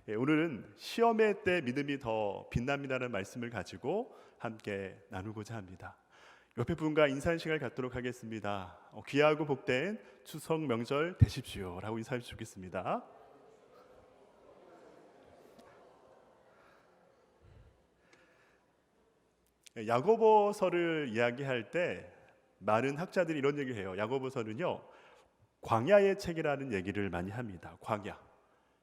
오늘은 시험의 때 믿음이 더 빛납니다라는 말씀을 가지고 함께 나누고자 합니다. 옆에 분과 인사 시간을 갖도록 하겠습니다. 귀하고 복된 추석 명절 되십시오 라고 인사해 주겠습니다. 야고보서를 이야기할 때 많은 학자들이 이런 얘기를 해요. 야고보서는요, 광야의 책이라는 얘기를 많이 합니다. 광야.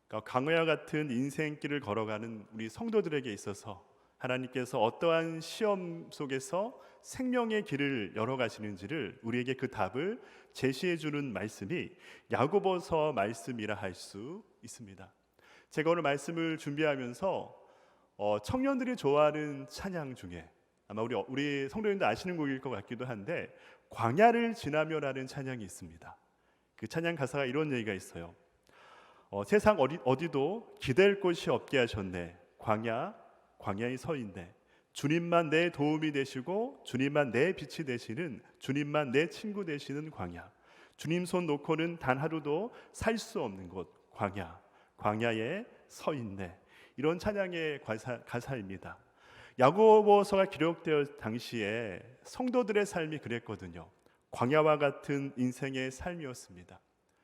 그러니까 광야와 같은 인생길을 걸어가는 우리 성도들에게 있어서 하나님께서 어떠한 시험 속에서 생명의 길을 열어가시는지를 우리에게 그 답을 제시해 주는 말씀이 야고보서 말씀이라 할 수 있습니다. 제가 오늘 말씀을 준비하면서 청년들이 좋아하는 찬양 중에 아마 우리 성도님들 아시는 곡일 것 같기도 한데, 광야를 지나며라는 찬양이 있습니다. 그 찬양 가사가 이런 얘기가 있어요. 세상 어디도 기댈 곳이 없게 하셨네. 광야에 서 있네. 주님만 내 도움이 되시고 주님만 내 빛이 되시는, 주님만 내 친구 되시는 광야. 주님 손 놓고는 단 하루도 살 수 없는 곳, 광야에 서 있네. 이런 찬양의 가사입니다. 야고보서가 기록되어 당시에 성도들의 삶이 그랬거든요. 광야와 같은 인생의 삶이었습니다.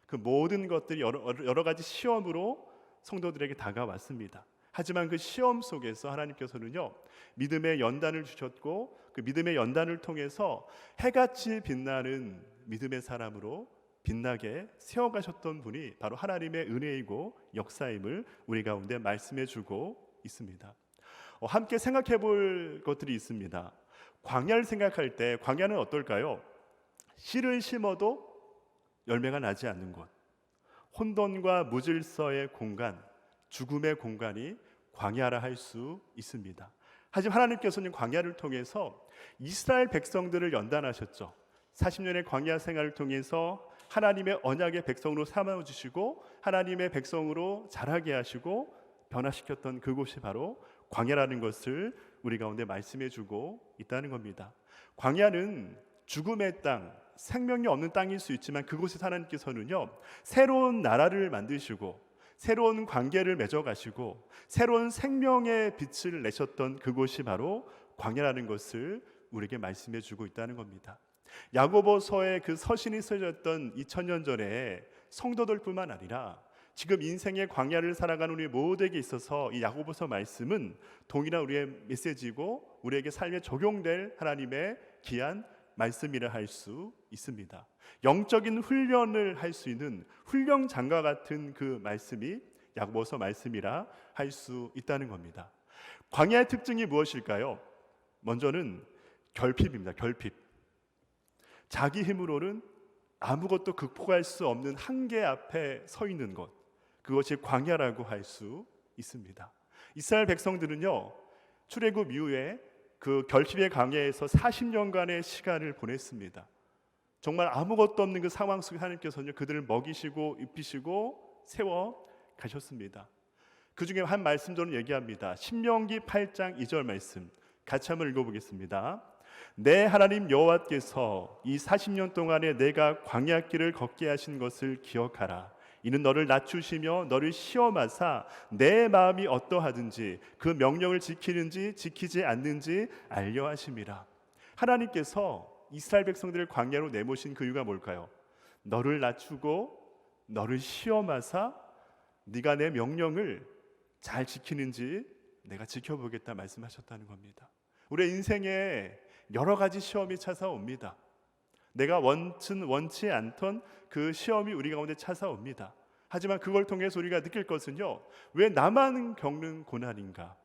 그 모든 것들이 여러 가지 시험으로 성도들에게 다가왔습니다. 하지만 그 시험 속에서 하나님께서는요, 믿음의 연단을 주셨고, 그 믿음의 연단을 통해서 해같이 빛나는 믿음의 사람으로 빛나게 세워가셨던 분이 바로 하나님의 은혜이고 역사임을 우리 가운데 말씀해 주고 있습니다. 함께 생각해 볼 것들이 있습니다. 광야를 생각할 때 광야는 어떨까요? 씨를 심어도 열매가 나지 않는 곳, 혼돈과 무질서의 공간, 죽음의 공간이 광야라 할 수 있습니다. 하지만 하나님께서는 광야를 통해서 이스라엘 백성들을 연단하셨죠. 40년의 광야 생활을 통해서 하나님의 언약의 백성으로 삼아주시고 하나님의 백성으로 자라게 하시고 변화시켰던 그곳이 바로 광야라는 것을 우리 가운데 말씀해 주고 있다는 겁니다. 광야는 죽음의 땅, 생명이 없는 땅일 수 있지만 그곳에서 하나님께서는요, 새로운 나라를 만드시고 새로운 관계를 맺어가시고 새로운 생명의 빛을 내셨던 그곳이 바로 광야라는 것을 우리에게 말씀해 주고 있다는 겁니다. 야고보서의 그 서신이 써졌던 2000년 전에 성도들뿐만 아니라 지금 인생의 광야를 살아가는 우리 모두에게 있어서 이 야고보서 말씀은 동일한 우리의 메시지고 우리에게 삶에 적용될 하나님의 귀한 말씀이라 할 수 있습니다. 영적인 훈련을 할 수 있는 훈련 장과 같은 그 말씀이 야고보서 말씀이라 할 수 있다는 겁니다. 광야의 특징이 무엇일까요? 먼저는 결핍입니다. 결핍. 자기 힘으로는 아무것도 극복할 수 없는 한계 앞에 서 있는 것, 그것이 광야라고 할 수 있습니다. 이스라엘 백성들은요, 출애굽 이후에 그 결핍의 광야에서 40년간의 시간을 보냈습니다. 정말 아무것도 없는 그 상황 속에 하나님께서는 그들을 먹이시고 입히시고 세워 가셨습니다. 그 중에 한 말씀 저는 얘기합니다. 신명기 8장 2절 말씀 같이 한번 읽어보겠습니다. 내 하나님 여호와께서 이 40년 동안에 내가 광야길을 걷게 하신 것을 기억하라. 이는 너를 낮추시며 너를 시험하사 내 마음이 어떠하든지 그 명령을 지키는지 지키지 않는지 알려 하심이라. 하나님께서 이스라엘 백성들을 광야로 내모신 그 이유가 뭘까요? 너를 낮추고 너를 시험하사 네가 내 명령을 잘 지키는지 내가 지켜보겠다 말씀하셨다는 겁니다. 우리의 인생에 여러 가지 시험이 찾아옵니다. 내가 원치 않던 그 시험이 우리 가운데 찾아옵니다. 하지만 그걸 통해서 우리가 느낄 것은요, 왜 나만 겪는 고난인가,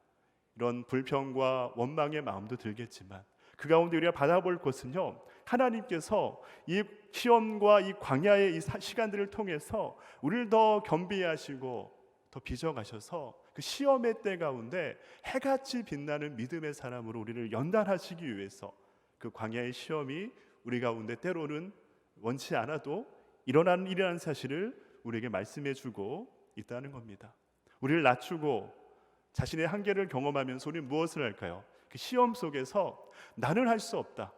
이런 불평과 원망의 마음도 들겠지만 그 가운데 우리가 받아볼 것은요, 하나님께서 이 시험과 이 광야의 이 시간들을 통해서 우리를 더 겸비해 하시고 더 빚어가셔서 그 시험의 때 가운데 해같이 빛나는 믿음의 사람으로 우리를 연단하시기 위해서 그 광야의 시험이 우리 가운데 때로는 원치 않아도 일어나는 일이라는 사실을 우리에게 말씀해 주고 있다는 겁니다. 우리를 낮추고 자신의 한계를 경험하면서 우리는 무엇을 할까요? 그 시험 속에서 나는 할 수 없다,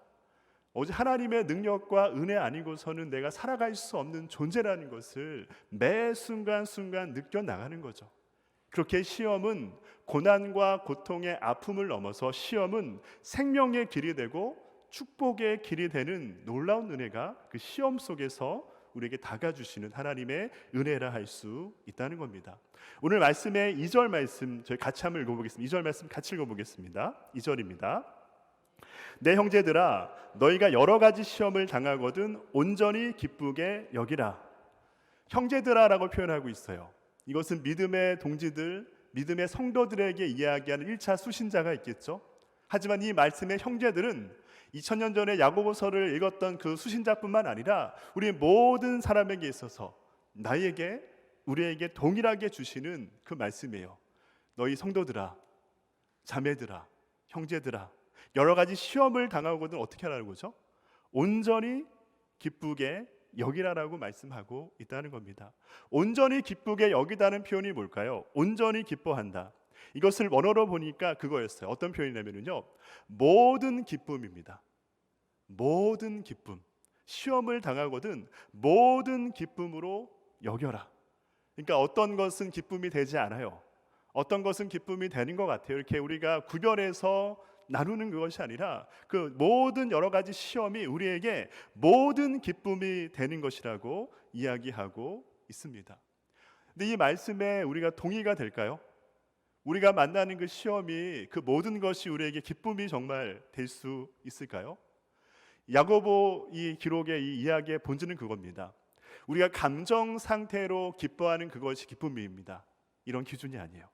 오직 하나님의 능력과 은혜 아니고서는 내가 살아갈 수 없는 존재라는 것을 매 순간순간 느껴나가는 거죠. 그렇게 시험은 고난과 고통의 아픔을 넘어서 시험은 생명의 길이 되고 축복의 길이 되는 놀라운 은혜가 그 시험 속에서 우리에게 다가주시는 하나님의 은혜라 할 수 있다는 겁니다. 오늘 말씀의 2절 말씀 저희 같이 한번 읽어보겠습니다. 2절 말씀 같이 읽어보겠습니다. 2절입니다. 내 형제들아 너희가 여러 가지 시험을 당하거든 온전히 기쁘게 여기라. 형제들아라고 표현하고 있어요. 이것은 믿음의 동지들, 믿음의 성도들에게 이야기하는 1차 수신자가 있겠죠. 하지만 이 말씀의 형제들은 2000년 전에 야고보서를 읽었던 그 수신자뿐만 아니라 우리 모든 사람에게 있어서 나에게, 우리에게 동일하게 주시는 그 말씀이에요. 너희 성도들아, 자매들아, 형제들아, 여러 가지 시험을 당하거든 어떻게 하라는 거죠? 온전히 기쁘게 여기라라고 말씀하고 있다는 겁니다. 온전히 기쁘게 여기다는 표현이 뭘까요? 온전히 기뻐한다. 이것을 원어로 보니까 그거였어요. 어떤 표현이냐면요, 모든 기쁨입니다. 모든 기쁨. 시험을 당하거든 모든 기쁨으로 여겨라. 그러니까 어떤 것은 기쁨이 되지 않아요. 어떤 것은 기쁨이 되는 것 같아요. 이렇게 우리가 구별해서 나누는 그것이 아니라 그 모든 여러 가지 시험이 우리에게 모든 기쁨이 되는 것이라고 이야기하고 있습니다. 근데 이 말씀에 우리가 동의가 될까요? 우리가 만나는 그 시험이 그 모든 것이 우리에게 기쁨이 정말 될 수 있을까요? 야고보 이 기록의 이 이야기의 본질은 그겁니다. 우리가 감정 상태로 기뻐하는 그것이 기쁨입니다. 이런 기준이 아니에요.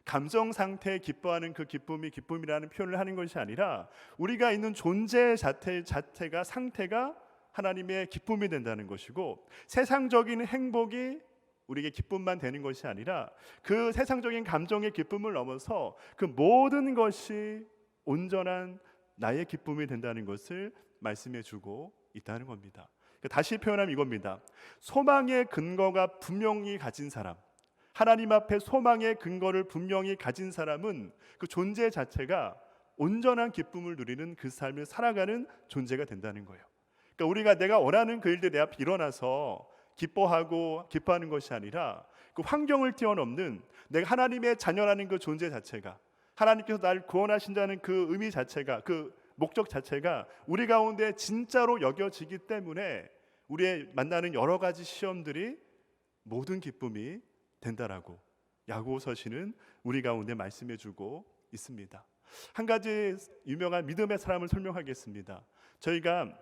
감정 상태에 기뻐하는 그 기쁨이 기쁨이라는 표현을 하는 것이 아니라 우리가 있는 존재 자체가 상태가 하나님의 기쁨이 된다는 것이고, 세상적인 행복이 우리에게 기쁨만 되는 것이 아니라 그 세상적인 감정의 기쁨을 넘어서 그 모든 것이 온전한 나의 기쁨이 된다는 것을 말씀해 주고 있다는 겁니다. 다시 표현하면 이겁니다. 소망의 근거가 분명히 가진 사람, 하나님 앞에 소망의 근거를 분명히 가진 사람은 그 존재 자체가 온전한 기쁨을 누리는 그 삶을 살아가는 존재가 된다는 거예요. 그러니까 우리가 내가 원하는 그 일들 내 앞에 일어나서 기뻐하는 것이 아니라 그 환경을 뛰어넘는 내가 하나님의 자녀라는 그 존재 자체가, 하나님께서 나를 구원하신다는 그 의미 자체가, 그 목적 자체가 우리 가운데 진짜로 여겨지기 때문에 우리의 만나는 여러 가지 시험들이 모든 기쁨이 된다라고 야고보서시는 우리 가운데 말씀해 주고 있습니다. 한 가지 유명한 믿음의 사람을 설명하겠습니다. 저희가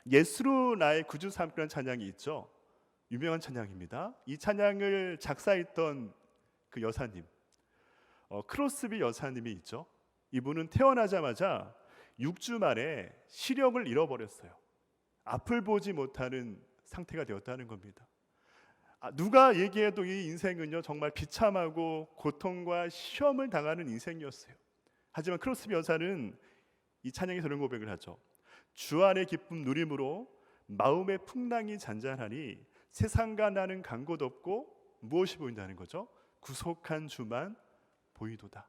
예수로 나의 구주 삼기라는 찬양이 있죠. 유명한 찬양입니다. 이 찬양을 작사했던 그 여사님, 크로스비 여사님이 있죠. 이분은 태어나자마자 6주 만에 시력을 잃어버렸어요. 앞을 보지 못하는 상태가 되었다는 겁니다. 누가 얘기해도 이 인생은요 정말 비참하고 고통과 시험을 당하는 인생이었어요. 하지만 크로스비 여사는 이 찬양에서 이런 고백을 하죠. 주 안의 기쁨 누림으로 마음의 풍랑이 잔잔하니 세상과 나는 간 곳 없고 무엇이 보인다는 거죠? 구속한 주만 보이도다.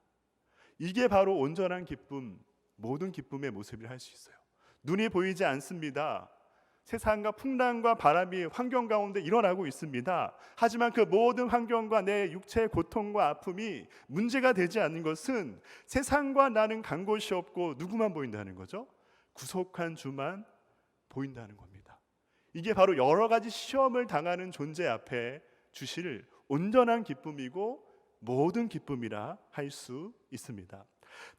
이게 바로 온전한 기쁨, 모든 기쁨의 모습이라 할 수 있어요. 눈이 보이지 않습니다. 세상과 풍랑과 바람이 환경 가운데 일어나고 있습니다. 하지만 그 모든 환경과 내 육체의 고통과 아픔이 문제가 되지 않는 것은 세상과 나는 간 곳이 없고 누구만 보인다는 거죠? 구속한 주만 보인다는 겁니다. 이게 바로 여러 가지 시험을 당하는 존재 앞에 주실 온전한 기쁨이고 모든 기쁨이라 할 수 있습니다.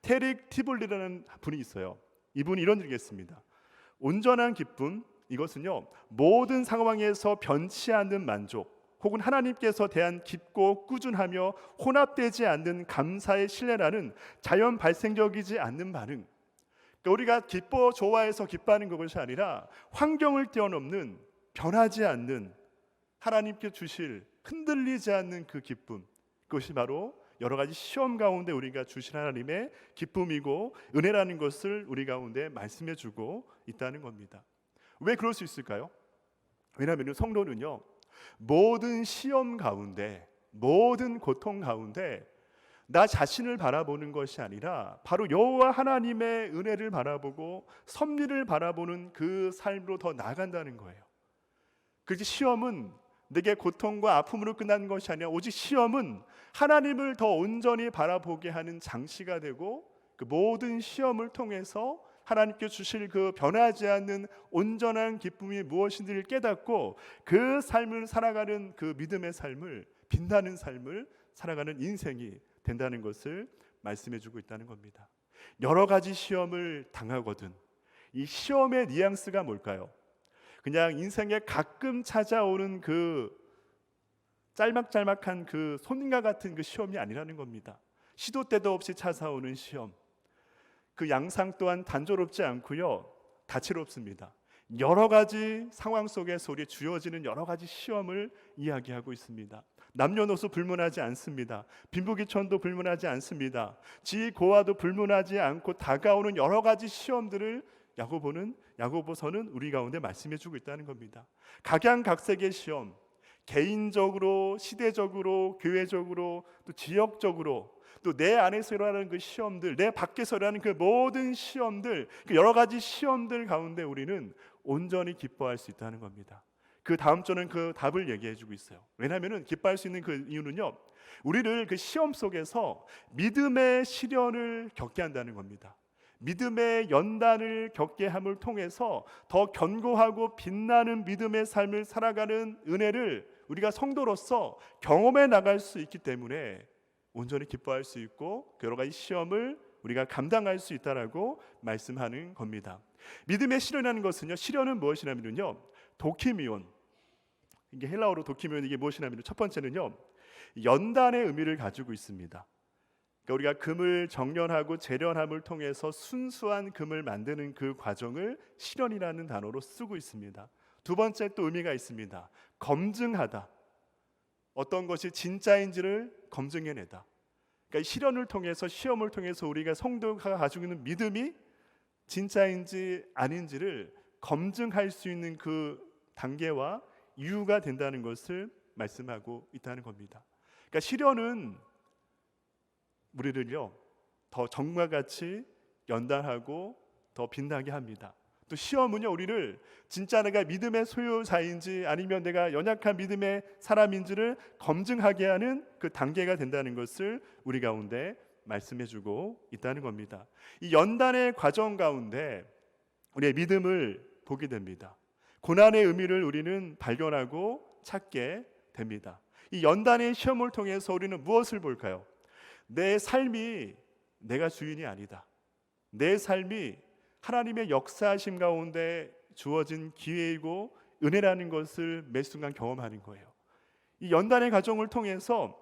테릭 티볼리라는 분이 있어요. 이분이 이런 얘기를 했습니다. 온전한 기쁨, 이것은요 모든 상황에서 변치 않는 만족 혹은 하나님께서 대한 깊고 꾸준하며 혼합되지 않는 감사의 신뢰라는 자연 발생적이지 않는 반응. 그러니까 우리가 좋아해서 기뻐하는 것이 아니라 환경을 뛰어넘는 변하지 않는 하나님께 주실 흔들리지 않는 그 기쁨, 그것이 바로 여러 가지 시험 가운데 우리가 주신 하나님의 기쁨이고 은혜라는 것을 우리 가운데 말씀해 주고 있다는 겁니다. 왜 그럴 수 있을까요? 왜냐하면 성도는요 모든 시험 가운데, 모든 고통 가운데 나 자신을 바라보는 것이 아니라 바로 여호와 하나님의 은혜를 바라보고 섭리를 바라보는 그 삶으로 더 나아간다는 거예요. 그렇게 시험은 내게 고통과 아픔으로 끝나는 것이 아니라 오직 시험은 하나님을 더 온전히 바라보게 하는 장치가 되고, 그 모든 시험을 통해서 하나님께 주실 그 변하지 않는 온전한 기쁨이 무엇인지를 깨닫고 그 삶을 살아가는, 그 믿음의 삶을, 빛나는 삶을 살아가는 인생이 된다는 것을 말씀해 주고 있다는 겁니다. 여러 가지 시험을 당하거든 이 시험의 뉘앙스가 뭘까요? 그냥 인생에 가끔 찾아오는 그 짤막짤막한 그 손과 같은 그 시험이 아니라는 겁니다. 시도 때도 없이 찾아오는 시험, 그 양상 또한 단조롭지 않고요, 다채롭습니다. 여러 가지 상황 속에서 우리 주어지는 여러 가지 시험을 이야기하고 있습니다. 남녀노소 불문하지 않습니다. 빈부귀천도 불문하지 않습니다. 지고와도 불문하지 않고 다가오는 여러 가지 시험들을 야고보서는 우리 가운데 말씀해주고 있다는 겁니다. 각양각색의 시험, 개인적으로, 시대적으로, 교회적으로, 또 지역적으로, 또 내 안에서 일어나는 그 시험들, 내 밖에서 일어나는 그 모든 시험들, 그 여러 가지 시험들 가운데 우리는 온전히 기뻐할 수 있다는 겁니다. 그 다음 주는 그 답을 얘기해주고 있어요. 왜냐하면 기뻐할 수 있는 그 이유는요, 우리를 그 시험 속에서 믿음의 시련을 겪게 한다는 겁니다. 믿음의 연단을 겪게 함을 통해서 더 견고하고 빛나는 믿음의 삶을 살아가는 은혜를 우리가 성도로서 경험해 나갈 수 있기 때문에 온전히 기뻐할 수 있고 여러 가지 시험을 우리가 감당할 수 있다라고 말씀하는 겁니다. 믿음의 시련이라는 것은요, 시련은 무엇이냐면요, 도키미온, 이게 헬라어로 도키미온, 이게 무엇이냐면 첫 번째는요, 연단의 의미를 가지고 있습니다. 그러니까 우리가 금을 정련하고 재련함을 통해서 순수한 금을 만드는 그 과정을 시련이라는 단어로 쓰고 있습니다. 두 번째 또 의미가 있습니다. 검증하다. 어떤 것이 진짜인지를 검증해내다. 그러니까 시련을 통해서, 시험을 통해서 우리가 성도가 가지고 있는 믿음이 진짜인지 아닌지를 검증할 수 있는 그 단계와 이유가 된다는 것을 말씀하고 있다는 겁니다. 그러니까 시련은 우리를요 더 정과 같이 연단하고 더 빛나게 합니다. 또 시험은요, 우리를 진짜 내가 믿음의 소유자인지 아니면 내가 연약한 믿음의 사람인지를 검증하게 하는 그 단계가 된다는 것을 우리 가운데 말씀해주고 있다는 겁니다. 이 연단의 과정 가운데 우리의 믿음을 보게 됩니다. 고난의 의미를 우리는 발견하고 찾게 됩니다. 이 연단의 시험을 통해서 우리는 무엇을 볼까요? 내 삶이 내가 주인이 아니다. 내 삶이 하나님의 역사하심 가운데 주어진 기회이고 은혜라는 것을 매 순간 경험하는 거예요. 이 연단의 과정을 통해서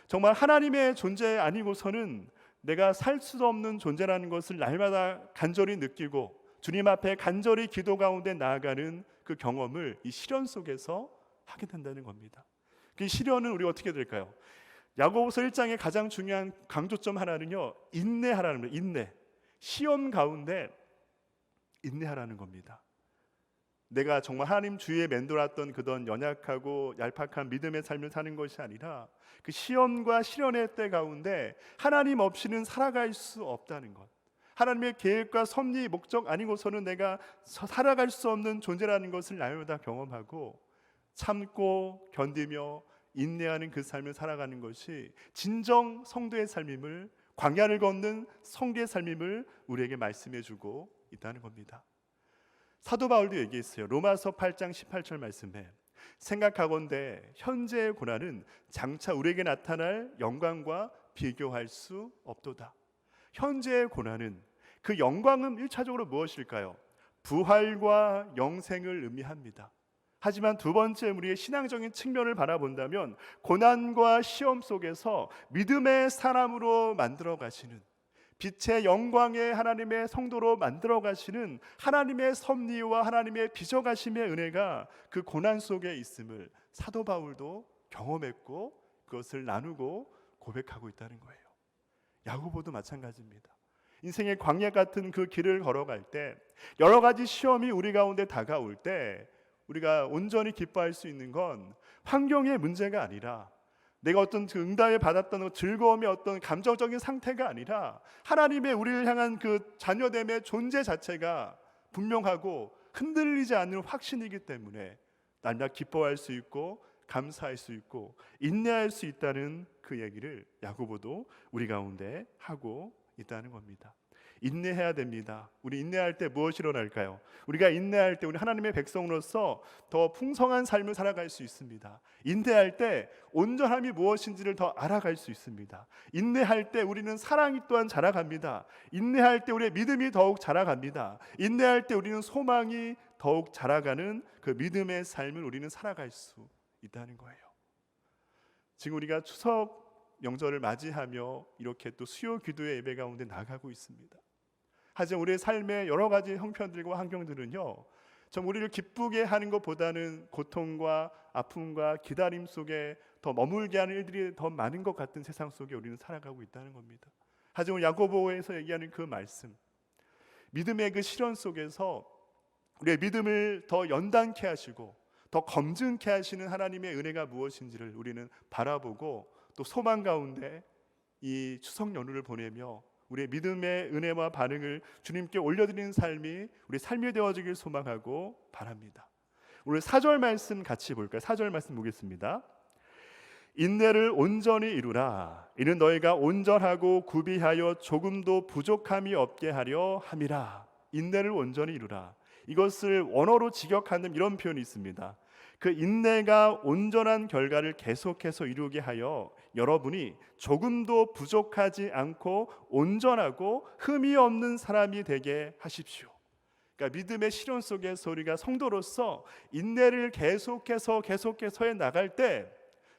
정말 하나님의 존재 아니고서는 내가 살 수 없는 존재라는 것을 날마다 간절히 느끼고 주님 앞에 간절히 기도 가운데 나아가는 그 경험을 이 시련 속에서 하게 된다는 겁니다. 그 시련은 우리 어떻게 될까요? 야고보서 1장의 가장 중요한 강조점 하나는요, 인내하라는 겁니다. 인내. 시험 가운데 인내하라는 겁니다. 내가 정말 하나님 주위에 맴돌았던 그런 연약하고 얄팍한 믿음의 삶을 사는 것이 아니라 그 시험과 시련의 때 가운데 하나님 없이는 살아갈 수 없다는 것, 하나님의 계획과 섭리 목적 아니고서는 내가 살아갈 수 없는 존재라는 것을 날마다 경험하고 참고 견디며 인내하는 그 삶을 살아가는 것이 진정 성도의 삶임을, 광야를 걷는 성도의 삶임을 우리에게 말씀해주고 있다는 겁니다. 사도 바울도 얘기했어요. 로마서 8장 18절 말씀에 생각하건대 현재의 고난은 장차 우리에게 나타날 영광과 비교할 수 없도다. 현재의 고난은, 그 영광은 1차적으로 무엇일까요? 부활과 영생을 의미합니다. 하지만 두 번째 우리의 신앙적인 측면을 바라본다면 고난과 시험 속에서 믿음의 사람으로 만들어 가시는, 빛의 영광의 하나님의 성도로 만들어 가시는 하나님의 섭리와 하나님의 빚어가심의 은혜가 그 고난 속에 있음을 사도 바울도 경험했고 그것을 나누고 고백하고 있다는 거예요. 야고보도 마찬가지입니다. 인생의 광야 같은 그 길을 걸어갈 때, 여러 가지 시험이 우리 가운데 다가올 때 우리가 온전히 기뻐할 수 있는 건 환경의 문제가 아니라, 내가 어떤 그 응답을 받았던 즐거움의 어떤 감정적인 상태가 아니라 하나님의 우리를 향한 그 자녀됨의 존재 자체가 분명하고 흔들리지 않는 확신이기 때문에 날마다 기뻐할 수 있고 감사할 수 있고 인내할 수 있다는 그 얘기를 야고보도 우리 가운데 하고 있다는 겁니다. 인내해야 됩니다. 우리 인내할 때 무엇이 일어날까요? 우리가 인내할 때 우리 하나님의 백성으로서 더 풍성한 삶을 살아갈 수 있습니다. 인내할 때 온전함이 무엇인지를 더 알아갈 수 있습니다. 인내할 때 우리는 사랑이 또한 자라갑니다. 인내할 때 우리의 믿음이 더욱 자라갑니다. 인내할 때 우리는 소망이 더욱 자라가는 그 믿음의 삶을 우리는 살아갈 수 있다는 거예요. 지금 우리가 추석 명절을 맞이하며 이렇게 또 수요 기도의 예배 가운데 나가고 있습니다. 하지만 우리의 삶의 여러 가지 형편들과 환경들은요, 좀 우리를 기쁘게 하는 것보다는 고통과 아픔과 기다림 속에 더 머물게 하는 일들이 더 많은 것 같은 세상 속에 우리는 살아가고 있다는 겁니다. 하지만 야고보에서 얘기하는 그 말씀, 믿음의 그 실현 속에서 우리의 믿음을 더 연단케 하시고 더 검증케 하시는 하나님의 은혜가 무엇인지를 우리는 바라보고 또 소망 가운데 이 추석 연휴를 보내며 우리의 믿음의 은혜와 반응을 주님께 올려드리는 삶이 우리 삶이 되어지길 소망하고 바랍니다. 오늘 4절 말씀 같이 볼까요? 4절 말씀 보겠습니다. 인내를 온전히 이루라. 이는 너희가 온전하고 구비하여 조금도 부족함이 없게 하려 함이라. 인내를 온전히 이루라. 이것을 원어로 직역하는 이런 표현이 있습니다. 그 인내가 온전한 결과를 계속해서 이루게 하여 여러분이 조금도 부족하지 않고 온전하고 흠이 없는 사람이 되게 하십시오. 그러니까 믿음의 실현 속에서 우리가 성도로서 인내를 계속해서 해 나갈 때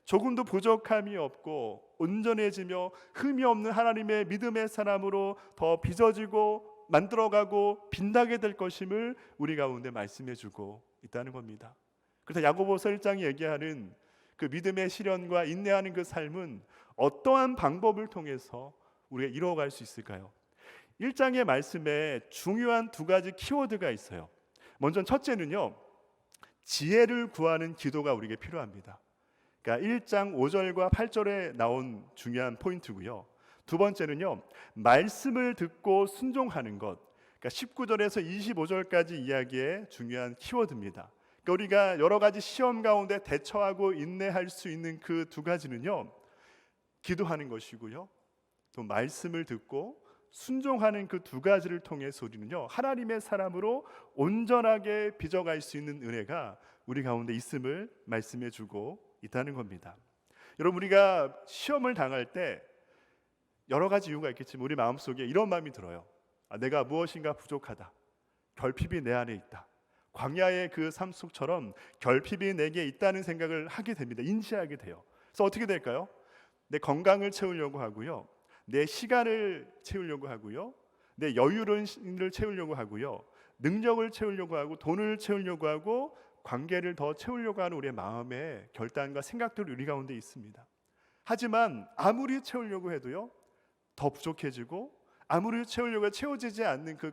조금도 부족함이 없고 온전해지며 흠이 없는 하나님의 믿음의 사람으로 더 빚어지고 만들어가고 빛나게 될 것임을 우리 가운데 말씀해주고 있다는 겁니다. 그래서 야고보서 1장이 얘기하는 그 믿음의 실현과 인내하는 그 삶은 어떠한 방법을 통해서 우리가 이루어갈 수 있을까요? 1장의 말씀에 중요한 두 가지 키워드가 있어요. 먼저 첫째는요, 지혜를 구하는 기도가 우리에게 필요합니다. 그러니까 1장 5절과 8절에 나온 중요한 포인트고요. 두 번째는요, 말씀을 듣고 순종하는 것. 그러니까 19절에서 25절까지 이야기의 중요한 키워드입니다. 그러니까 우리가 여러 가지 시험 가운데 대처하고 인내할 수 있는 그 두 가지는요, 기도하는 것이고요, 또 말씀을 듣고 순종하는 그 두 가지를 통해서 우리는요, 하나님의 사람으로 온전하게 빚어갈 수 있는 은혜가 우리 가운데 있음을 말씀해주고 있다는 겁니다. 여러분, 우리가 시험을 당할 때 여러 가지 이유가 있겠지만 우리 마음속에 이런 마음이 들어요. 내가 무엇인가 부족하다. 결핍이 내 안에 있다. 광야의 그 삶 속처럼 결핍이 내게 있다는 생각을 하게 됩니다. 인지하게 돼요. 그래서 어떻게 될까요? 내 건강을 채우려고 하고요, 내 시간을 채우려고 하고요, 내 여유를 채우려고 하고요, 능력을 채우려고 하고 돈을 채우려고 하고 관계를 더 채우려고 하는 우리의 마음의 결단과 생각들이 우리 가운데 있습니다. 하지만 아무리 채우려고 해도요, 더 부족해지고 아무리 채우려고 채워지지 않는 그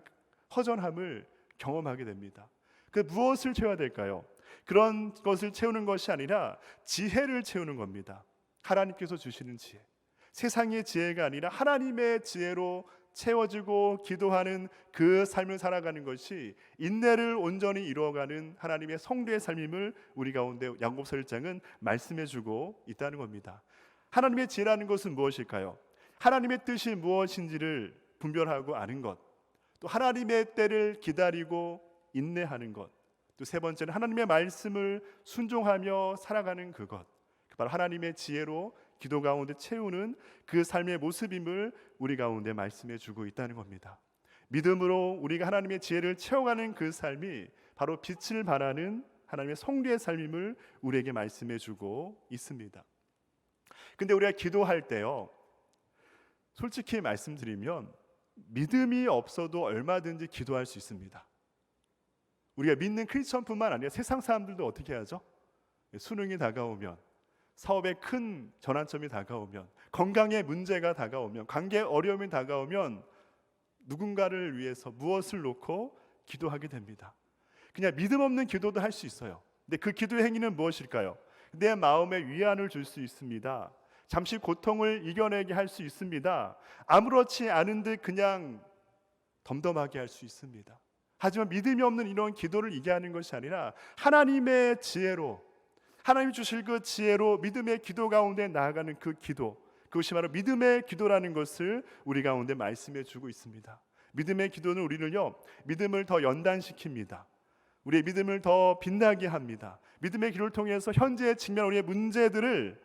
허전함을 경험하게 됩니다. 그 무엇을 채워야 될까요? 그런 것을 채우는 것이 아니라 지혜를 채우는 겁니다. 하나님께서 주시는 지혜, 세상의 지혜가 아니라 하나님의 지혜로 채워지고 기도하는 그 삶을 살아가는 것이 인내를 온전히 이루어가는 하나님의 성도의 삶임을 우리 가운데 야고보서 1장은 말씀해주고 있다는 겁니다. 하나님의 지혜라는 것은 무엇일까요? 하나님의 뜻이 무엇인지를 분별하고 아는 것, 또 하나님의 때를 기다리고 인내하는 것, 또 세 번째는 하나님의 말씀을 순종하며 살아가는 그것, 바로 하나님의 지혜로 기도 가운데 채우는 그 삶의 모습임을 우리 가운데 말씀해 주고 있다는 겁니다. 믿음으로 우리가 하나님의 지혜를 채워가는 그 삶이 바로 빛을 발하는 하나님의 성도의 삶임을 우리에게 말씀해 주고 있습니다. 근데 우리가 기도할 때요, 솔직히 말씀드리면 믿음이 없어도 얼마든지 기도할 수 있습니다. 우리가 믿는 크리스천뿐만 아니라 세상 사람들도 어떻게 하죠? 수능이 다가오면, 사업에 큰 전환점이 다가오면, 건강에 문제가 다가오면, 관계 어려움이 다가오면 누군가를 위해서 무엇을 놓고 기도하게 됩니다. 그냥 믿음 없는 기도도 할 수 있어요. 근데 그 기도의 행위는 무엇일까요? 내 마음에 위안을 줄 수 있습니다. 잠시 고통을 이겨내게 할 수 있습니다. 아무렇지 않은 듯 그냥 덤덤하게 할 수 있습니다. 하지만 믿음이 없는 이런 기도를 이겨하는 것이 아니라 하나님의 지혜로, 하나님이 주실 그 지혜로 믿음의 기도 가운데 나아가는 그 기도, 그것이 바로 믿음의 기도라는 것을 우리 가운데 말씀해 주고 있습니다. 믿음의 기도는 우리를요, 믿음을 더 연단시킵니다. 우리의 믿음을 더 빛나게 합니다. 믿음의 기도를 통해서 현재 직면 우리의 문제들을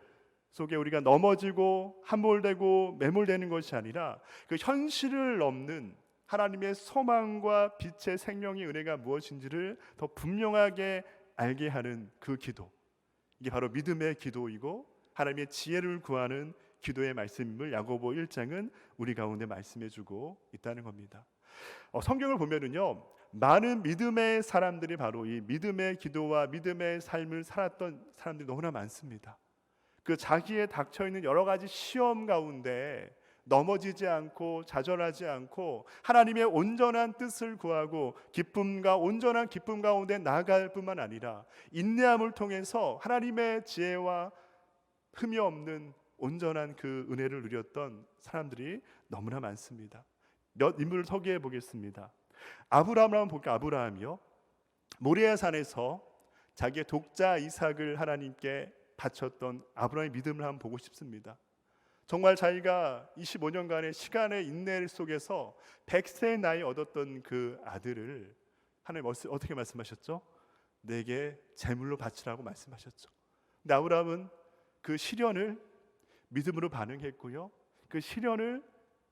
속에 우리가 넘어지고 함몰되고 매몰되는 것이 아니라 그 현실을 넘는 하나님의 소망과 빛의 생명의 은혜가 무엇인지를 더 분명하게 알게 하는 그 기도, 이게 바로 믿음의 기도이고 하나님의 지혜를 구하는 기도의 말씀임을 야고보 1장은 우리 가운데 말씀해주고 있다는 겁니다. 성경을 보면은요, 많은 믿음의 사람들이 바로 이 믿음의 기도와 믿음의 삶을 살았던 사람들이 너무나 많습니다. 그 자기에 닥쳐 있는 여러 가지 시험 가운데 넘어지지 않고 좌절하지 않고 하나님의 온전한 뜻을 구하고 기쁨과 온전한 기쁨 가운데 나아갈 뿐만 아니라 인내함을 통해서 하나님의 지혜와 흠이 없는 온전한 그 은혜를 누렸던 사람들이 너무나 많습니다. 몇 인물을 소개해 보겠습니다. 아브라함을 한번 볼까요? 아브라함이요, 모리아 산에서 자기의 독자 이삭을 하나님께 바쳤던 아브라함의 믿음을 한번 보고 싶습니다. 정말 자기가 25년간의 시간의 인내 속에서 100세의 나이 얻었던 그 아들을 하나님 어떻게 말씀하셨죠? 내게 제물로 바치라고 말씀하셨죠. 근데 아브라함은 그 시련을 믿음으로 반응했고요, 그 시련을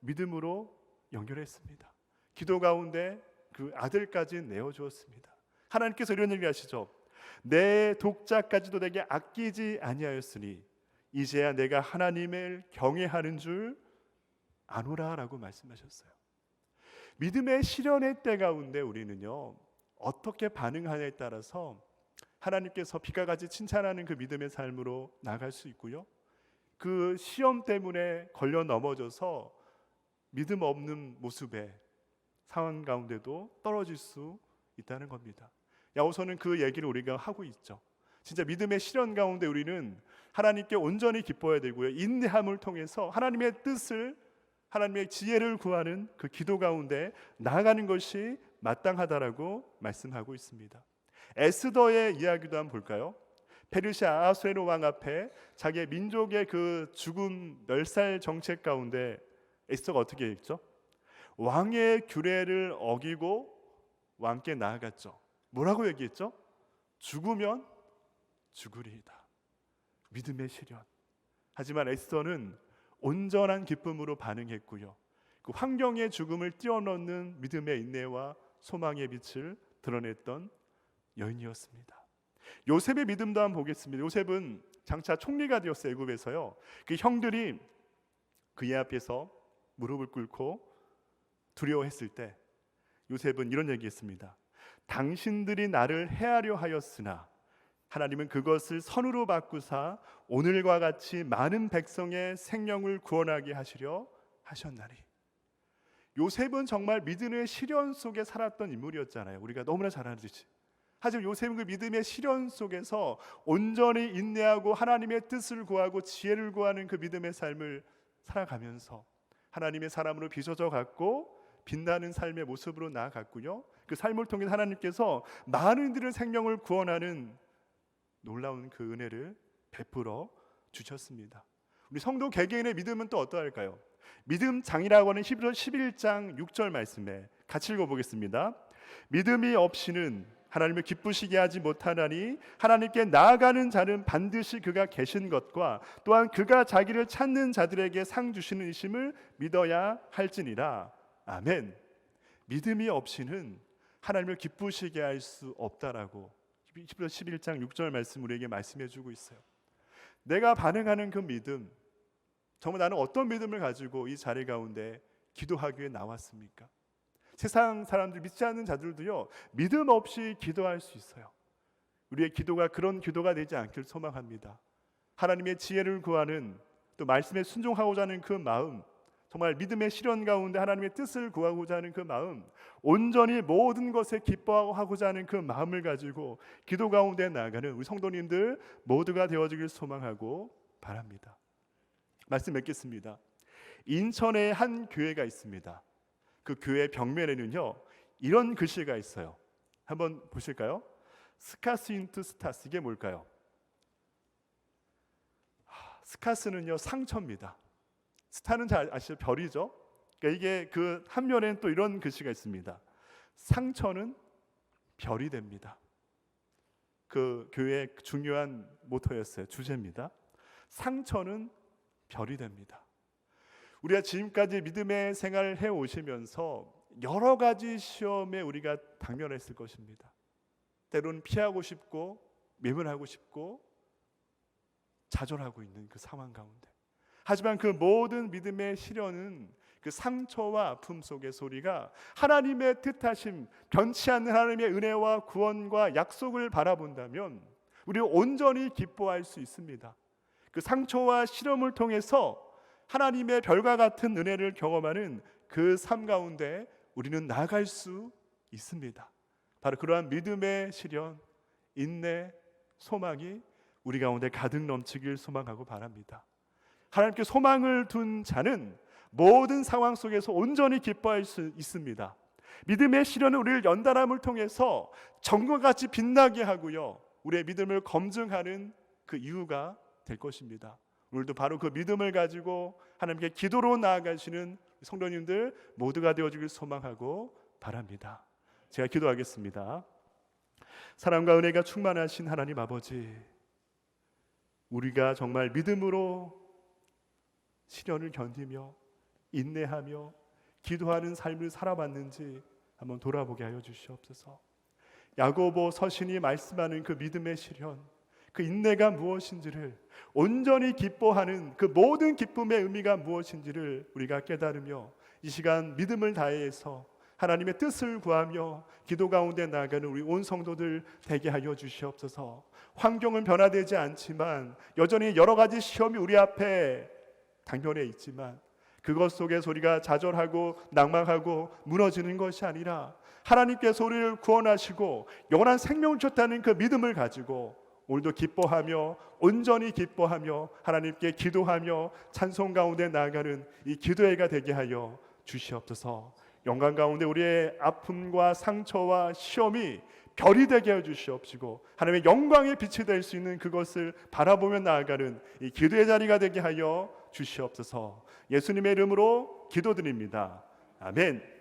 믿음으로 연결했습니다. 기도 가운데 그 아들까지 내어주었습니다. 하나님께서 이런 얘기 하시죠. 내 독자까지도 내게 아끼지 아니하였으니 이제야 내가 하나님을 경외하는 줄 아노라라고 말씀하셨어요. 믿음의 시련의 때 가운데 우리는요, 어떻게 반응하냐에 따라서 하나님께서 비가 같이 칭찬하는 그 믿음의 삶으로 나갈 수 있고요, 그 시험 때문에 걸려 넘어져서 믿음 없는 모습의 상황 가운데도 떨어질 수 있다는 겁니다. 야고보서는 그 얘기를 우리가 하고 있죠. 진짜 믿음의 시련 가운데 우리는 하나님께 온전히 기뻐해야 되고요, 인내함을 통해서 하나님의 뜻을, 하나님의 지혜를 구하는 그 기도 가운데 나아가는 것이 마땅하다라고 말씀하고 있습니다. 에스더의 이야기도 한번 볼까요? 페르시아 아하수에로 왕 앞에 자기의 민족의 그 죽음 멸살 정책 가운데 에스더가 어떻게 했죠? 왕의 규례를 어기고 왕께 나아갔죠. 뭐라고 얘기했죠? 죽으면 죽으리이다. 믿음의 시련. 하지만 에스더는 온전한 기쁨으로 반응했고요, 그 환경의 죽음을 뛰어넘는 믿음의 인내와 소망의 빛을 드러냈던 여인이었습니다. 요셉의 믿음도 한번 보겠습니다. 요셉은 장차 총리가 되었어요. 애굽에서요. 그 형들이 그의 앞에서 무릎을 꿇고 두려워했을 때 요셉은 이런 얘기했습니다. 당신들이 나를 해하려 하였으나 하나님은 그것을 선으로 바꾸사 오늘과 같이 많은 백성의 생명을 구원하게 하시려 하셨나니. 요셉은 정말 믿음의 시련 속에 살았던 인물이었잖아요. 우리가 너무나 잘 아듯이. 하지만 요셉은 그 믿음의 시련 속에서 온전히 인내하고 하나님의 뜻을 구하고 지혜를 구하는 그 믿음의 삶을 살아가면서 하나님의 사람으로 빚어져 갔고 빛나는 삶의 모습으로 나아갔고요, 그 삶을 통해 하나님께서 많은 이들의 생명을 구원하는 놀라운 그 은혜를 베풀어 주셨습니다. 우리 성도 개개인의 믿음은 또 어떠할까요? 믿음 장이라고 하는 히브리서 11장 6절 말씀에 같이 읽어보겠습니다. 믿음이 없이는 하나님을 기쁘시게 하지 못하나니 하나님께 나아가는 자는 반드시 그가 계신 것과 또한 그가 자기를 찾는 자들에게 상 주시는 이심을 믿어야 할지니라. 아멘. 믿음이 없이는 하나님을 기쁘시게 할 수 없다라고 히브리서 11장 6절 말씀 우리에게 말씀해 주고 있어요. 내가 반응하는 그 믿음, 정말 나는 어떤 믿음을 가지고 이 자리 가운데 기도하기 위해 나왔습니까? 세상 사람들, 믿지 않는 자들도요, 믿음 없이 기도할 수 있어요. 우리의 기도가 그런 기도가 되지 않길 소망합니다. 하나님의 지혜를 구하는, 또 말씀에 순종하고자 하는 그 마음, 정말 믿음의 시련 가운데 하나님의 뜻을 구하고자 하는 그 마음, 온전히 모든 것에 기뻐하고자 하는 그 마음을 가지고 기도 가운데 나아가는 우리 성도님들 모두가 되어지길 소망하고 바랍니다. 말씀 맺겠습니다. 인천에 한 교회가 있습니다. 그 교회 벽면에는요, 이런 글씨가 있어요. 한번 보실까요? 스카스 인투 스타스. 이게 뭘까요? 스카스는요 상처입니다. 스타는 잘 아시죠? 별이죠. 그러니까 이게 그 한 면에는 또 이런 글씨가 있습니다. 상처는 별이 됩니다. 그 교회의 중요한 모토였어요. 주제입니다. 상처는 별이 됩니다. 우리가 지금까지 믿음의 생활을 해오시면서 여러 가지 시험에 우리가 당면했을 것입니다. 때로는 피하고 싶고 외면하고 싶고 좌절하고 있는 그 상황 가운데, 하지만 그 모든 믿음의 시련은 그 상처와 아픔 속에서 우리가 하나님의 뜻하심, 변치 않는 하나님의 은혜와 구원과 약속을 바라본다면 우리는 온전히 기뻐할 수 있습니다. 그 상처와 시련을 통해서 하나님의 별과 같은 은혜를 경험하는 그 삶 가운데 우리는 나아갈 수 있습니다. 바로 그러한 믿음의 시련, 인내, 소망이 우리 가운데 가득 넘치길 소망하고 바랍니다. 하나님께 소망을 둔 자는 모든 상황 속에서 온전히 기뻐할 수 있습니다. 믿음의 시련은 우리를 연단함을 통해서 정과 같이 빛나게 하고요, 우리의 믿음을 검증하는 그 이유가 될 것입니다. 오늘도 바로 그 믿음을 가지고 하나님께 기도로 나아가시는 성도님들 모두가 되어주길 소망하고 바랍니다. 제가 기도하겠습니다. 사랑과 은혜가 충만하신 하나님 아버지, 우리가 정말 믿음으로 시련을 견디며 인내하며 기도하는 삶을 살아봤는지 한번 돌아보게 하여 주시옵소서. 야고보 서신이 말씀하는 그 믿음의 시련, 그 인내가 무엇인지를, 온전히 기뻐하는 그 모든 기쁨의 의미가 무엇인지를 우리가 깨달으며 이 시간 믿음을 다해서 하나님의 뜻을 구하며 기도 가운데 나아가는 우리 온 성도들 되게 하여 주시옵소서. 환경은 변화되지 않지만 여전히 여러 가지 시험이 우리 앞에 당면에 있지만 그것 속에서 우리가 좌절하고 낭망하고 무너지는 것이 아니라 하나님께서 우리를 구원하시고 영원한 생명을 줬다는 그 믿음을 가지고 오늘도 기뻐하며 온전히 기뻐하며 하나님께 기도하며 찬송 가운데 나아가는 이 기도회가 되게 하여 주시옵소서. 영광 가운데 우리의 아픔과 상처와 시험이 별이 되게 해 주시옵시고 하나님의 영광의 빛이 될 수 있는 그것을 바라보며 나아가는 이 기도의 자리가 되게 하여 주시옵소서. 예수님의 이름으로 기도드립니다. 아멘.